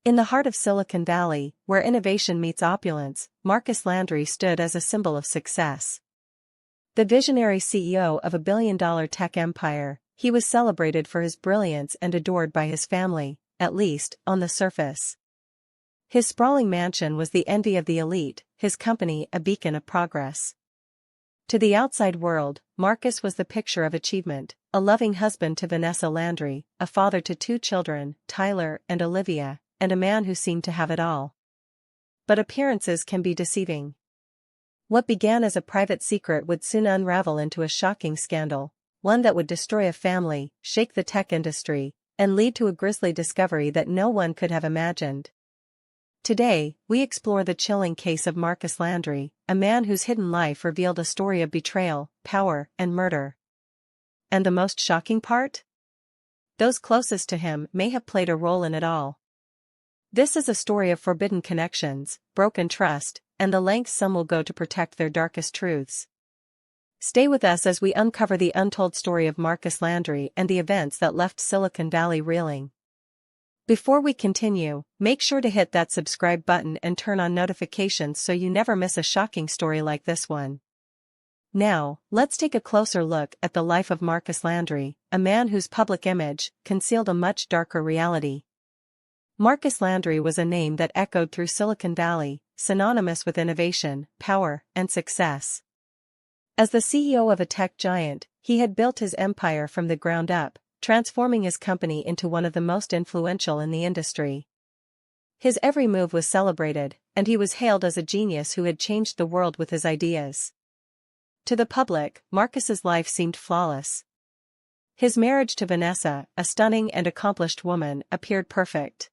In the heart of Silicon Valley, where innovation meets opulence, Marcus Landry stood as a symbol of success. The visionary CEO of a billion-dollar tech empire, he was celebrated for his brilliance and adored by his family, at least, on the surface. His sprawling mansion was the envy of the elite, his company a beacon of progress. To the outside world, Marcus was the picture of achievement, a loving husband to Vanessa Landry, a father to 2 children, Tyler and Olivia, and a man who seemed to have it all. But appearances can be deceiving. What began as a private secret would soon unravel into a shocking scandal, one that would destroy a family, shake the tech industry, and lead to a grisly discovery that no one could have imagined. Today, we explore the chilling case of Marcus Landry, a man whose hidden life revealed a story of betrayal, power, and murder. And the most shocking part? Those closest to him may have played a role in it all. This is a story of forbidden connections, broken trust, and the lengths some will go to protect their darkest truths. Stay with us as we uncover the untold story of Marcus Landry and the events that left Silicon Valley reeling. Before we continue, make sure to hit that subscribe button and turn on notifications so you never miss a shocking story like this one. Now, let's take a closer look at the life of Marcus Landry, a man whose public image concealed a much darker reality. Marcus Landry was a name that echoed through Silicon Valley, synonymous with innovation, power, and success. As the CEO of a tech giant, he had built his empire from the ground up, transforming his company into one of the most influential in the industry. His every move was celebrated, and he was hailed as a genius who had changed the world with his ideas. To the public, Marcus's life seemed flawless. His marriage to Vanessa, a stunning and accomplished woman, appeared perfect.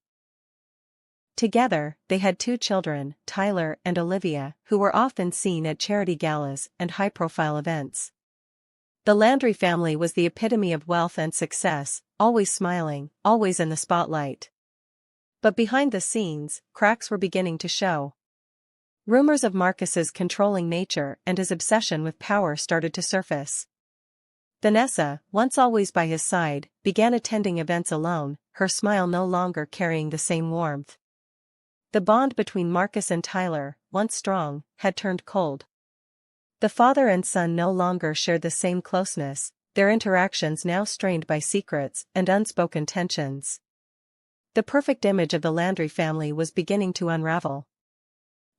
Together, they had 2 children, Tyler and Olivia, who were often seen at charity galas and high-profile events. The Landry family was the epitome of wealth and success, always smiling, always in the spotlight. But behind the scenes, cracks were beginning to show. Rumors of Marcus's controlling nature and his obsession with power started to surface. Vanessa, once always by his side, began attending events alone, her smile no longer carrying the same warmth. The bond between Marcus and Tyler, once strong, had turned cold. The father and son no longer shared the same closeness, their interactions now strained by secrets and unspoken tensions. The perfect image of the Landry family was beginning to unravel.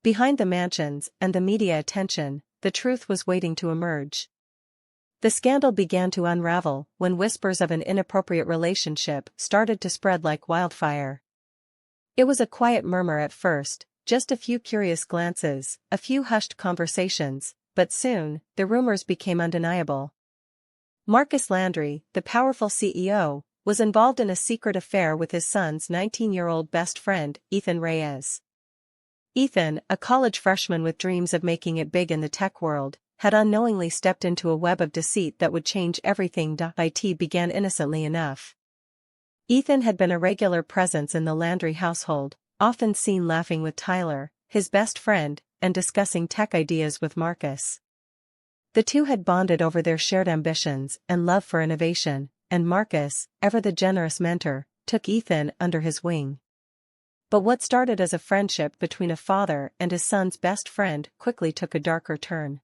Behind the mansions and the media attention, the truth was waiting to emerge. The scandal began to unravel when whispers of an inappropriate relationship started to spread like wildfire. It was a quiet murmur at first, just a few curious glances, a few hushed conversations, but soon, the rumors became undeniable. Marcus Landry, the powerful CEO, was involved in a secret affair with his son's 19-year-old best friend, Ethan Reyes. Ethan, a college freshman with dreams of making it big in the tech world, had unknowingly stepped into a web of deceit that would change everything. It began innocently enough. Ethan had been a regular presence in the Landry household, often seen laughing with Tyler, his best friend, and discussing tech ideas with Marcus. The two had bonded over their shared ambitions and love for innovation, and Marcus, ever the generous mentor, took Ethan under his wing. But what started as a friendship between a father and his son's best friend quickly took a darker turn.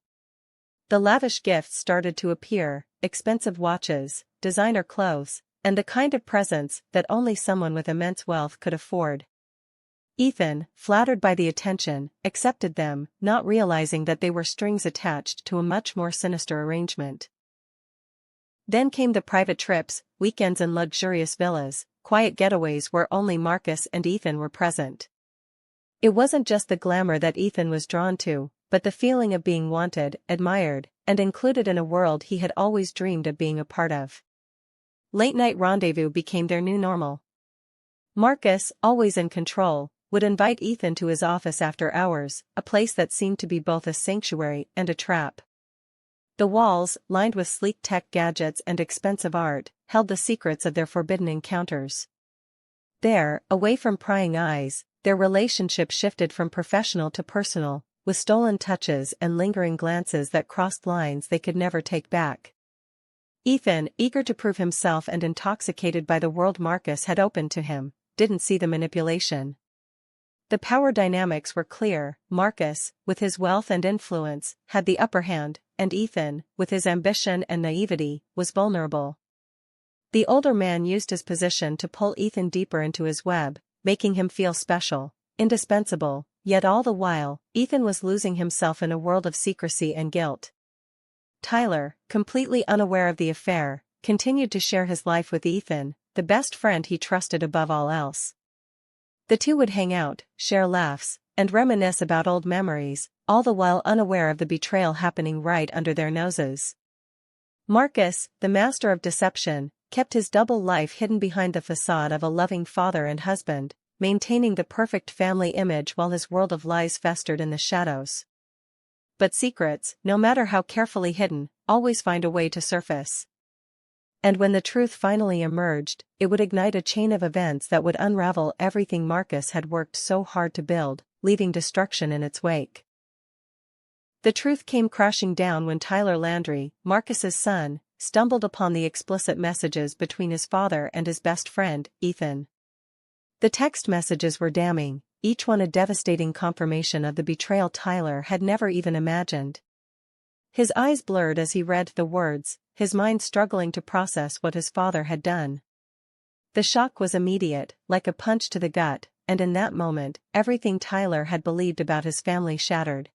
The lavish gifts started to appear, expensive watches, designer clothes, and the kind of presents that only someone with immense wealth could afford. Ethan, flattered by the attention, accepted them, not realizing that they were strings attached to a much more sinister arrangement. Then came the private trips, weekends in luxurious villas, quiet getaways where only Marcus and Ethan were present. It wasn't just the glamour that Ethan was drawn to, but the feeling of being wanted, admired, and included in a world he had always dreamed of being a part of. Late-night rendezvous became their new normal. Marcus, always in control, would invite Ethan to his office after hours, a place that seemed to be both a sanctuary and a trap. The walls, lined with sleek tech gadgets and expensive art, held the secrets of their forbidden encounters. There, away from prying eyes, their relationship shifted from professional to personal, with stolen touches and lingering glances that crossed lines they could never take back. Ethan, eager to prove himself and intoxicated by the world Marcus had opened to him, didn't see the manipulation. The power dynamics were clear. Marcus, with his wealth and influence, had the upper hand, and Ethan, with his ambition and naivety, was vulnerable. The older man used his position to pull Ethan deeper into his web, making him feel special, indispensable, yet all the while, Ethan was losing himself in a world of secrecy and guilt. Tyler, completely unaware of the affair, continued to share his life with Ethan, the best friend he trusted above all else. The two would hang out, share laughs, and reminisce about old memories, all the while unaware of the betrayal happening right under their noses. Marcus, the master of deception, kept his double life hidden behind the facade of a loving father and husband, maintaining the perfect family image while his world of lies festered in the shadows. But secrets, no matter how carefully hidden, always find a way to surface. And when the truth finally emerged, it would ignite a chain of events that would unravel everything Marcus had worked so hard to build, leaving destruction in its wake. The truth came crashing down when Tyler Landry, Marcus's son, stumbled upon the explicit messages between his father and his best friend, Ethan. The text messages were damning, each one a devastating confirmation of the betrayal Tyler had never even imagined. His eyes blurred as he read the words, his mind struggling to process what his father had done. The shock was immediate, like a punch to the gut, and in that moment, everything Tyler had believed about his family shattered.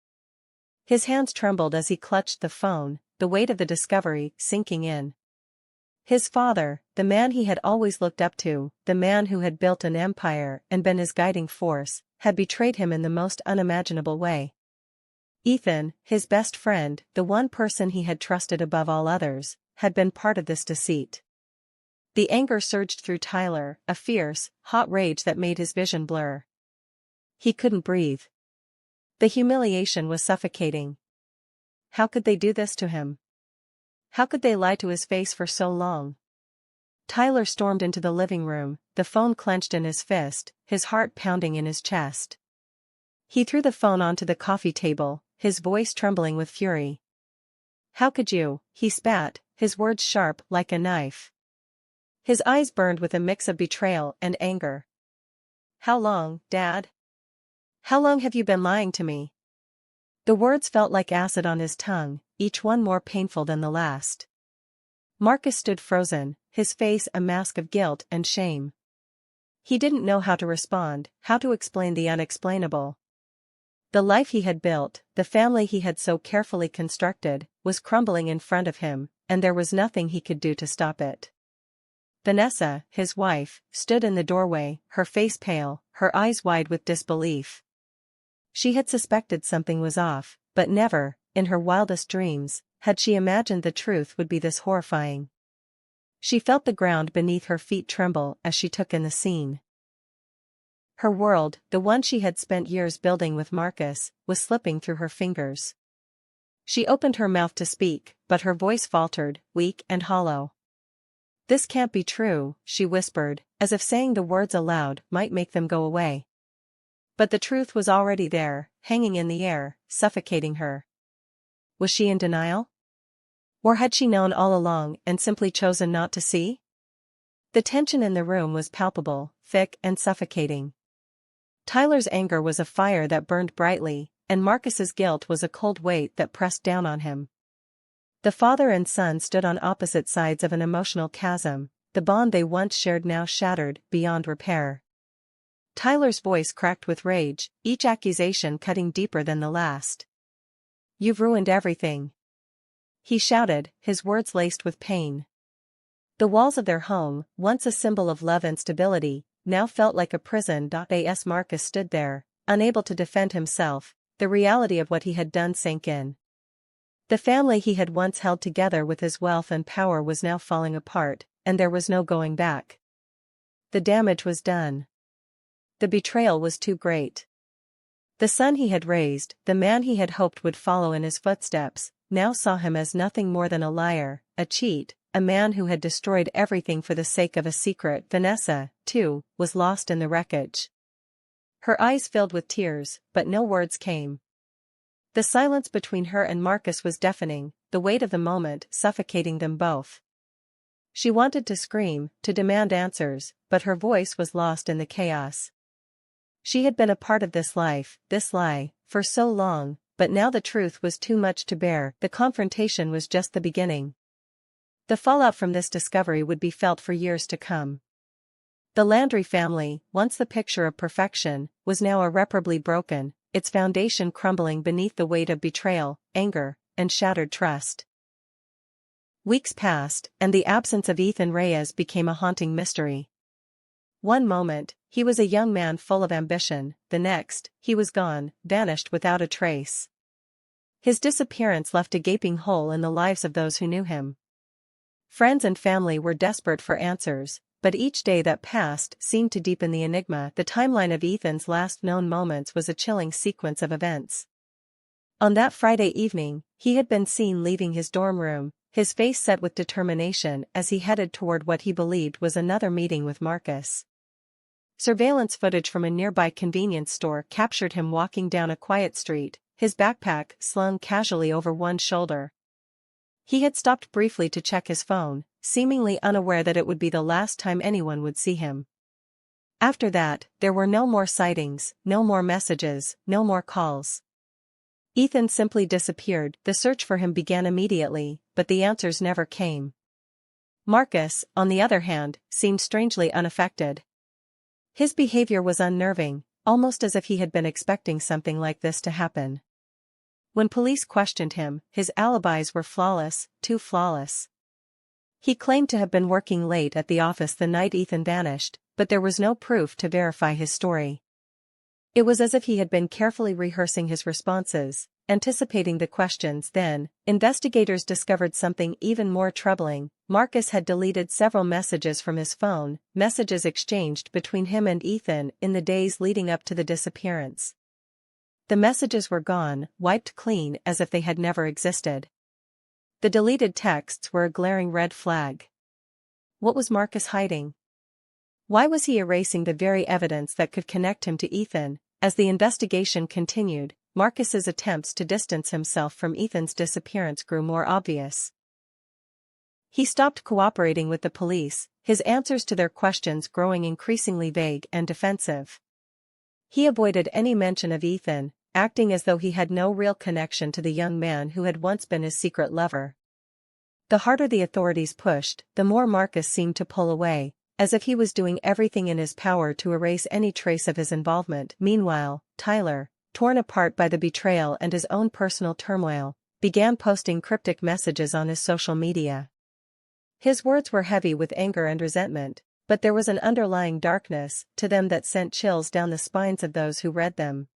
His hands trembled as he clutched the phone, the weight of the discovery sinking in. His father, the man he had always looked up to, the man who had built an empire and been his guiding force, had betrayed him in the most unimaginable way. Ethan, his best friend, the one person he had trusted above all others, had been part of this deceit. The anger surged through Tyler, a fierce, hot rage that made his vision blur. He couldn't breathe. The humiliation was suffocating. How could they do this to him? How could they lie to his face for so long? Tyler stormed into the living room, the phone clenched in his fist, his heart pounding in his chest. He threw the phone onto the coffee table, his voice trembling with fury. "How could you?" he spat, his words sharp like a knife. His eyes burned with a mix of betrayal and anger. "How long, Dad? How long have you been lying to me?" The words felt like acid on his tongue, each one more painful than the last. Marcus stood frozen, his face a mask of guilt and shame. He didn't know how to respond, how to explain the unexplainable. The life he had built, the family he had so carefully constructed, was crumbling in front of him, and there was nothing he could do to stop it. Vanessa, his wife, stood in the doorway, her face pale, her eyes wide with disbelief. She had suspected something was off, but never, in her wildest dreams, had she imagined the truth would be this horrifying. She felt the ground beneath her feet tremble as she took in the scene. Her world, the one she had spent years building with Marcus, was slipping through her fingers. She opened her mouth to speak, but her voice faltered, weak and hollow. "This can't be true," she whispered, as if saying the words aloud might make them go away. But the truth was already there, hanging in the air, suffocating her. Was she in denial? Or had she known all along and simply chosen not to see? The tension in the room was palpable, thick and suffocating. Tyler's anger was a fire that burned brightly, and Marcus's guilt was a cold weight that pressed down on him. The father and son stood on opposite sides of an emotional chasm, the bond they once shared now shattered beyond repair. Tyler's voice cracked with rage, each accusation cutting deeper than the last. "You've ruined everything," he shouted, his words laced with pain. The walls of their home, once a symbol of love and stability, now felt like a prison. As Marcus stood there, unable to defend himself, the reality of what he had done sank in. The family he had once held together with his wealth and power was now falling apart, and there was no going back. The damage was done. The betrayal was too great. The son he had raised, the man he had hoped would follow in his footsteps, now saw him as nothing more than a liar, a cheat, a man who had destroyed everything for the sake of a secret. Vanessa, too, was lost in the wreckage. Her eyes filled with tears, but no words came. The silence between her and Marcus was deafening, the weight of the moment suffocating them both. She wanted to scream, to demand answers, but her voice was lost in the chaos. She had been a part of this life, this lie, for so long, but now the truth was too much to bear. The confrontation was just the beginning. The fallout from this discovery would be felt for years to come. The Landry family, once the picture of perfection, was now irreparably broken, its foundation crumbling beneath the weight of betrayal, anger, and shattered trust. Weeks passed, and the absence of Ethan Reyes became a haunting mystery. One moment, he was a young man full of ambition, the next, he was gone, vanished without a trace. His disappearance left a gaping hole in the lives of those who knew him. Friends and family were desperate for answers, but each day that passed seemed to deepen the enigma. The timeline of Ethan's last known moments was a chilling sequence of events. On that Friday evening, he had been seen leaving his dorm room, his face set with determination as he headed toward what he believed was another meeting with Marcus. Surveillance footage from a nearby convenience store captured him walking down a quiet street, his backpack slung casually over one shoulder. He had stopped briefly to check his phone, seemingly unaware that it would be the last time anyone would see him. After that, there were no more sightings, no more messages, no more calls. Ethan simply disappeared. The search for him began immediately, but the answers never came. Marcus, on the other hand, seemed strangely unaffected. His behavior was unnerving, almost as if he had been expecting something like this to happen. When police questioned him, his alibis were flawless, too flawless. He claimed to have been working late at the office the night Ethan vanished, but there was no proof to verify his story. It was as if he had been carefully rehearsing his responses, anticipating the questions. Then, investigators discovered something even more troubling. Marcus had deleted several messages from his phone, messages exchanged between him and Ethan in the days leading up to the disappearance. The messages were gone, wiped clean as if they had never existed. The deleted texts were a glaring red flag. What was Marcus hiding? Why was he erasing the very evidence that could connect him to Ethan? As the investigation continued, Marcus's attempts to distance himself from Ethan's disappearance grew more obvious. He stopped cooperating with the police, his answers to their questions growing increasingly vague and defensive. He avoided any mention of Ethan, acting as though he had no real connection to the young man who had once been his secret lover. The harder the authorities pushed, the more Marcus seemed to pull away, as if he was doing everything in his power to erase any trace of his involvement. Meanwhile, Tyler, torn apart by the betrayal and his own personal turmoil, began posting cryptic messages on his social media. His words were heavy with anger and resentment, but there was an underlying darkness to them that sent chills down the spines of those who read them.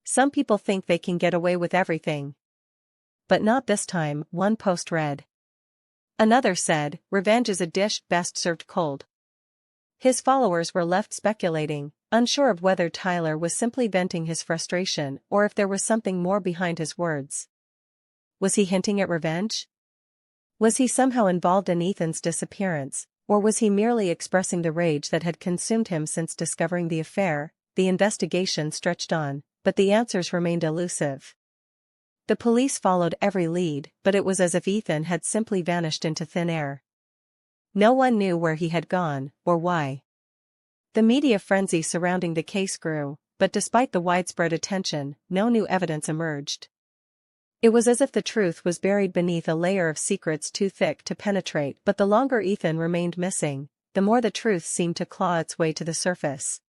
Some people think they can get away with everything. But not this time, one post read. Another said, "Revenge is a dish best served cold." His followers were left speculating, unsure of whether Tyler was simply venting his frustration or if there was something more behind his words. Was he hinting at revenge? Was he somehow involved in Ethan's disappearance, or was he merely expressing the rage that had consumed him since discovering the affair? The investigation stretched on, but the answers remained elusive. The police followed every lead, but it was as if Ethan had simply vanished into thin air. No one knew where he had gone, or why. The media frenzy surrounding the case grew, but despite the widespread attention, no new evidence emerged. It was as if the truth was buried beneath a layer of secrets too thick to penetrate. But the longer Ethan remained missing, the more the truth seemed to claw its way to the surface.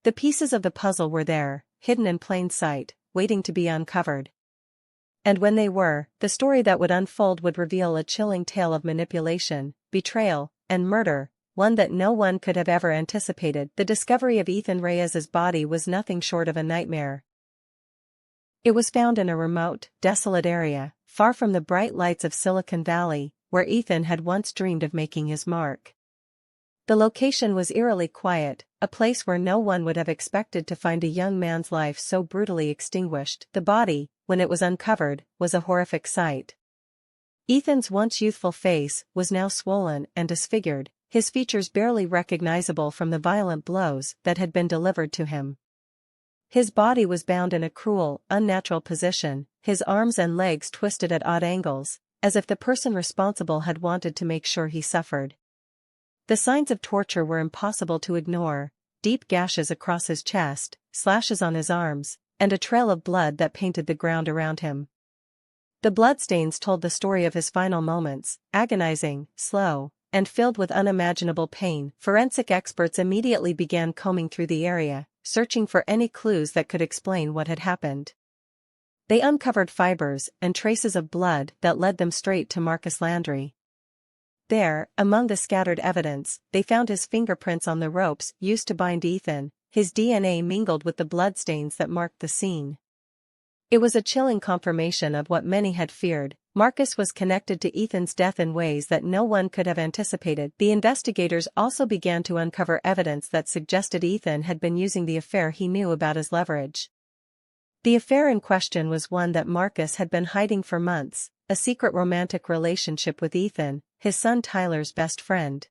The pieces of the puzzle were there, hidden in plain sight, waiting to be uncovered. And when they were, the story that would unfold would reveal a chilling tale of manipulation, betrayal, and murder, one that no one could have ever anticipated. The discovery of Ethan Reyes's body was nothing short of a nightmare. It was found in a remote, desolate area, far from the bright lights of Silicon Valley, where Ethan had once dreamed of making his mark. The location was eerily quiet, a place where no one would have expected to find a young man's life so brutally extinguished. The body, when it was uncovered, was a horrific sight. Ethan's once youthful face was now swollen and disfigured, his features barely recognizable from the violent blows that had been delivered to him. His body was bound in a cruel, unnatural position, his arms and legs twisted at odd angles, as if the person responsible had wanted to make sure he suffered. The signs of torture were impossible to ignore. deep gashes across his chest, slashes on his arms, and a trail of blood that painted the ground around him. The bloodstains told the story of his final moments, agonizing, slow, and filled with unimaginable pain. Forensic experts immediately began combing through the area, searching for any clues that could explain what had happened. They uncovered fibers and traces of blood that led them straight to Marcus Landry. There, among the scattered evidence, they found his fingerprints on the ropes used to bind Ethan. His DNA mingled with the bloodstains that marked the scene. It was a chilling confirmation of what many had feared. Marcus was connected to Ethan's death in ways that no one could have anticipated. The investigators also began to uncover evidence that suggested Ethan had been using the affair he knew about as leverage. The affair in question was one that Marcus had been hiding for months, a secret romantic relationship with Ethan, his son Tyler's best friend.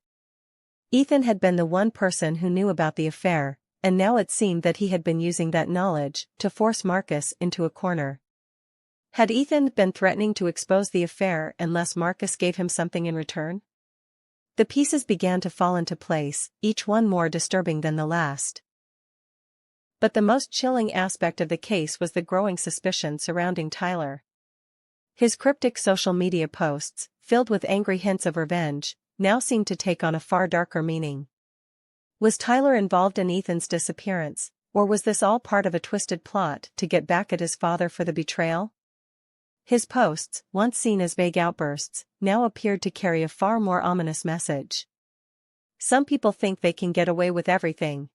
Ethan had been the one person who knew about the affair, and now it seemed that he had been using that knowledge to force Marcus into a corner. Had Ethan been threatening to expose the affair unless Marcus gave him something in return? The pieces began to fall into place, each one more disturbing than the last. But the most chilling aspect of the case was the growing suspicion surrounding Tyler. His cryptic social media posts, filled with angry hints of revenge, now seemed to take on a far darker meaning. Was Tyler involved in Ethan's disappearance, or was this all part of a twisted plot to get back at his father for the betrayal? His posts, once seen as vague outbursts, now appeared to carry a far more ominous message. Some people think they can get away with everything.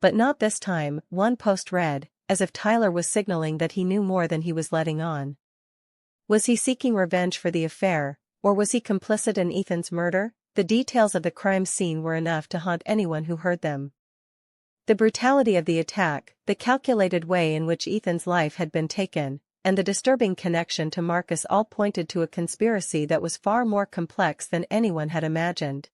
But not this time, one post read, as if Tyler was signaling that he knew more than he was letting on. Was he seeking revenge for the affair, or was he complicit in Ethan's murder? The details of the crime scene were enough to haunt anyone who heard them. The brutality of the attack, the calculated way in which Ethan's life had been taken, and the disturbing connection to Marcus all pointed to a conspiracy that was far more complex than anyone had imagined.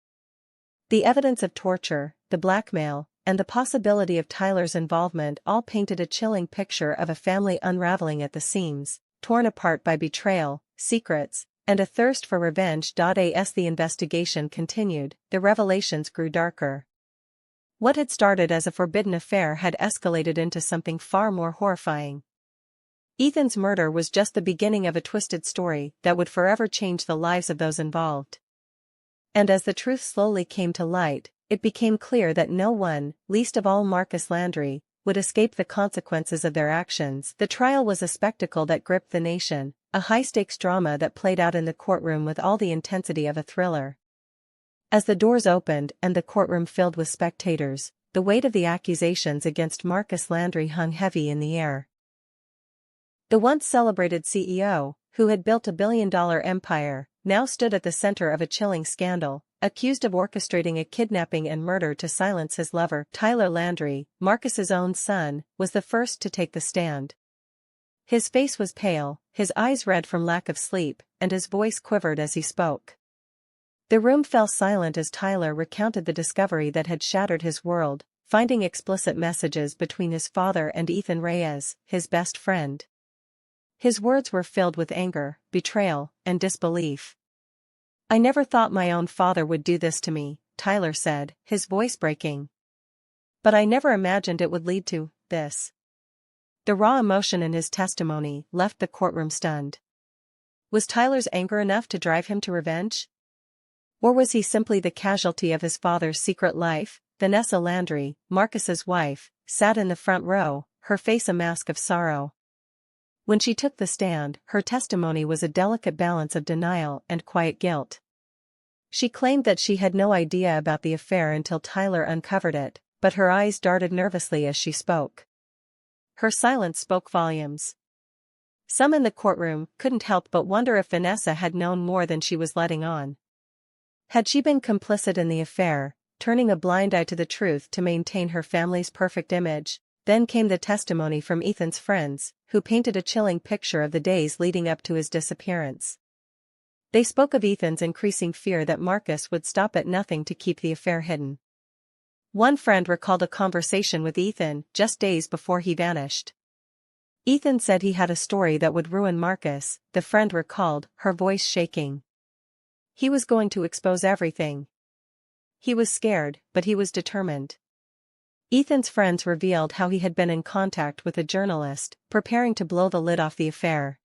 The evidence of torture, the blackmail, and the possibility of Tyler's involvement all painted a chilling picture of a family unraveling at the seams, torn apart by betrayal, secrets, and a thirst for revenge. As the investigation continued, the revelations grew darker. What had started as a forbidden affair had escalated into something far more horrifying. Ethan's murder was just the beginning of a twisted story that would forever change the lives of those involved. And as the truth slowly came to light, it became clear that no one, least of all Marcus Landry, would escape the consequences of their actions. The trial was a spectacle that gripped the nation, a high-stakes drama that played out in the courtroom with all the intensity of a thriller. As the doors opened and the courtroom filled with spectators, the weight of the accusations against Marcus Landry hung heavy in the air. The once celebrated CEO, who had built a billion-dollar empire, now stood at the center of a chilling scandal, accused of orchestrating a kidnapping and murder to silence his lover. Tyler Landry, Marcus's own son, was the first to take the stand. His face was pale, his eyes red from lack of sleep, and his voice quivered as he spoke. The room fell silent as Tyler recounted the discovery that had shattered his world, finding explicit messages between his father and Ethan Reyes, his best friend. His words were filled with anger, betrayal, and disbelief. "I never thought my own father would do this to me," Tyler said, his voice breaking. "But I never imagined it would lead to this." The raw emotion in his testimony left the courtroom stunned. Was Tyler's anger enough to drive him to revenge? Or was he simply the casualty of his father's secret life? Vanessa Landry, Marcus's wife, sat in the front row, her face a mask of sorrow. When she took the stand, her testimony was a delicate balance of denial and quiet guilt. She claimed that she had no idea about the affair until Tyler uncovered it, but her eyes darted nervously as she spoke. Her silence spoke volumes. Some in the courtroom couldn't help but wonder if Vanessa had known more than she was letting on. Had she been complicit in the affair, turning a blind eye to the truth to maintain her family's perfect image? Then came the testimony from Ethan's friends, who painted a chilling picture of the days leading up to his disappearance. They spoke of Ethan's increasing fear that Marcus would stop at nothing to keep the affair hidden. One friend recalled a conversation with Ethan just days before he vanished. Ethan said he had a story that would ruin Marcus, the friend recalled, her voice shaking. He was going to expose everything. He was scared, but he was determined. Ethan's friends revealed how he had been in contact with a journalist, preparing to blow the lid off the affair.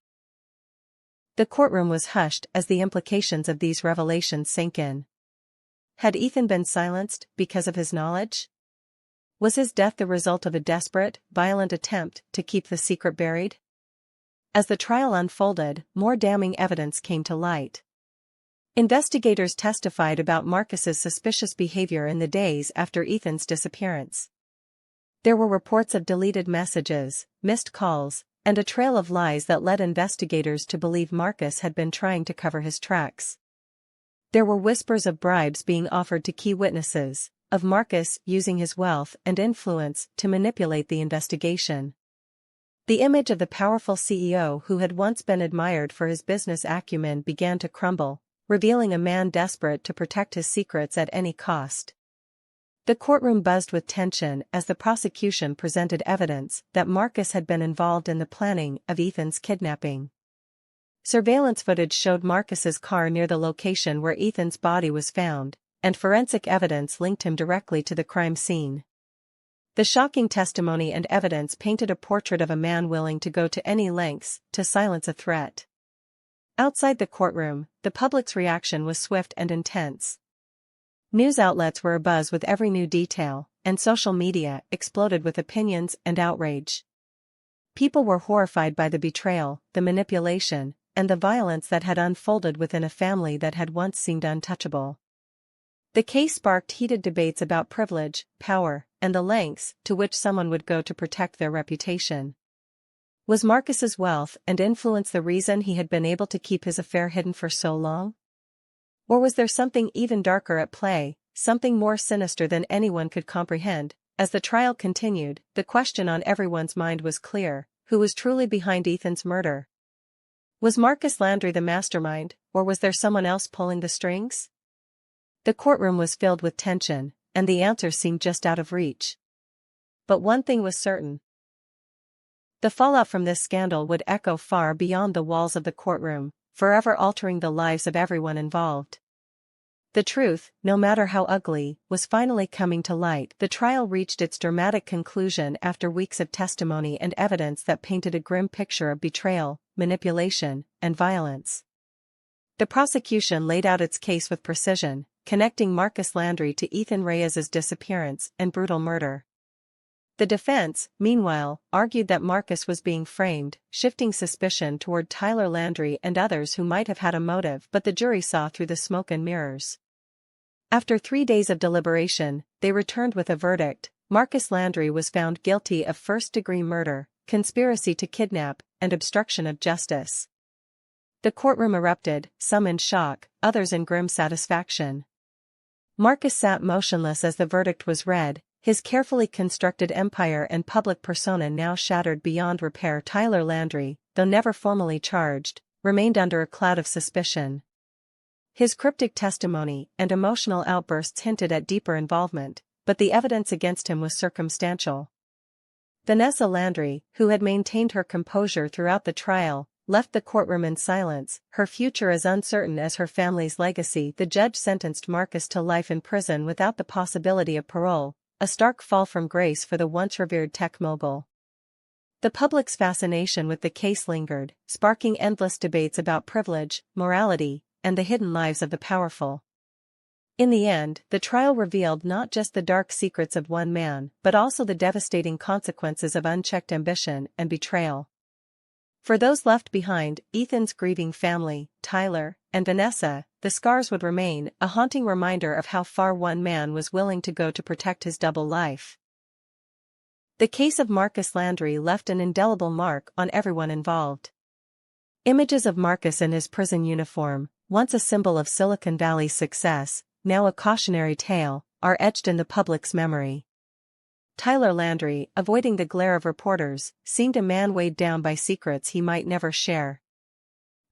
The courtroom was hushed as the implications of these revelations sank in. Had Ethan been silenced because of his knowledge? Was his death the result of a desperate, violent attempt to keep the secret buried? As the trial unfolded, more damning evidence came to light. Investigators testified about Marcus's suspicious behavior in the days after Ethan's disappearance. There were reports of deleted messages, missed calls, and a trail of lies that led investigators to believe Marcus had been trying to cover his tracks. There were whispers of bribes being offered to key witnesses, of Marcus using his wealth and influence to manipulate the investigation. The image of the powerful CEO who had once been admired for his business acumen began to crumble, revealing a man desperate to protect his secrets at any cost. The courtroom buzzed with tension as the prosecution presented evidence that Marcus had been involved in the planning of Ethan's kidnapping. Surveillance footage showed Marcus's car near the location where Ethan's body was found, and forensic evidence linked him directly to the crime scene. The shocking testimony and evidence painted a portrait of a man willing to go to any lengths to silence a threat. Outside the courtroom, the public's reaction was swift and intense. News outlets were abuzz with every new detail, and social media exploded with opinions and outrage. People were horrified by the betrayal, the manipulation, and the violence that had unfolded within a family that had once seemed untouchable. The case sparked heated debates about privilege, power, and the lengths to which someone would go to protect their reputation. Was Marcus's wealth and influence the reason he had been able to keep his affair hidden for so long? Or was there something even darker at play, something more sinister than anyone could comprehend? As the trial continued, the question on everyone's mind was clear: who was truly behind Ethan's murder? Was Marcus Landry the mastermind, or was there someone else pulling the strings? The courtroom was filled with tension, and the answer seemed just out of reach. But one thing was certain. The fallout from this scandal would echo far beyond the walls of the courtroom, forever altering the lives of everyone involved. The truth, no matter how ugly, was finally coming to light. The trial reached its dramatic conclusion after weeks of testimony and evidence that painted a grim picture of betrayal, manipulation, and violence. The prosecution laid out its case with precision, connecting Marcus Landry to Ethan Reyes's disappearance and brutal murder. The defense, meanwhile, argued that Marcus was being framed, shifting suspicion toward Tyler Landry and others who might have had a motive, but the jury saw through the smoke and mirrors. After 3 days of deliberation, they returned with a verdict. Marcus Landry was found guilty of first-degree murder, conspiracy to kidnap, and obstruction of justice. The courtroom erupted, some in shock, others in grim satisfaction. Marcus sat motionless as the verdict was read, his carefully constructed empire and public persona now shattered beyond repair. Tyler Landry, though never formally charged, remained under a cloud of suspicion. His cryptic testimony and emotional outbursts hinted at deeper involvement, but the evidence against him was circumstantial. Vanessa Landry, who had maintained her composure throughout the trial, left the courtroom in silence, her future as uncertain as her family's legacy. The judge sentenced Marcus to life in prison without the possibility of parole, a stark fall from grace for the once revered tech mogul. The public's fascination with the case lingered, sparking endless debates about privilege, morality, and the hidden lives of the powerful. In the end, the trial revealed not just the dark secrets of one man, but also the devastating consequences of unchecked ambition and betrayal. For those left behind, Ethan's grieving family, Tyler, and Vanessa, the scars would remain, a haunting reminder of how far one man was willing to go to protect his double life. The case of Marcus Landry left an indelible mark on everyone involved. Images of Marcus in his prison uniform, once a symbol of Silicon Valley's success, now a cautionary tale, are etched in the public's memory. Tyler Landry, avoiding the glare of reporters, seemed a man weighed down by secrets he might never share.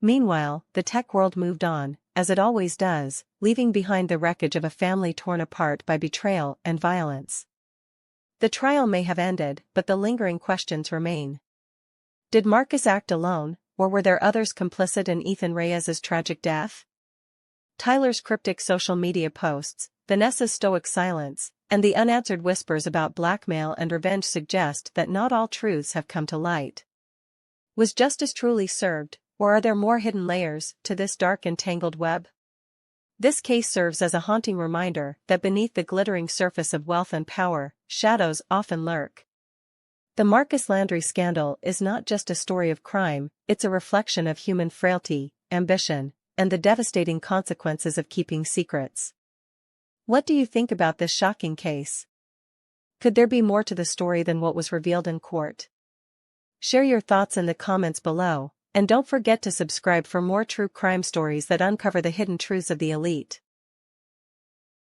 Meanwhile, the tech world moved on, as it always does, leaving behind the wreckage of a family torn apart by betrayal and violence. The trial may have ended, but the lingering questions remain. Did Marcus act alone, or were there others complicit in Ethan Reyes's tragic death? Tyler's cryptic social media posts, Vanessa's stoic silence, And the unanswered whispers about blackmail and revenge suggest that not all truths have come to light. Was justice truly served, or are there more hidden layers to this dark and tangled web? This case serves as a haunting reminder that beneath the glittering surface of wealth and power, shadows often lurk. The Marcus Landry scandal is not just a story of crime, it's a reflection of human frailty, ambition, and the devastating consequences of keeping secrets. What do you think about this shocking case? Could there be more to the story than what was revealed in court? Share your thoughts in the comments below, and don't forget to subscribe for more true crime stories that uncover the hidden truths of the elite.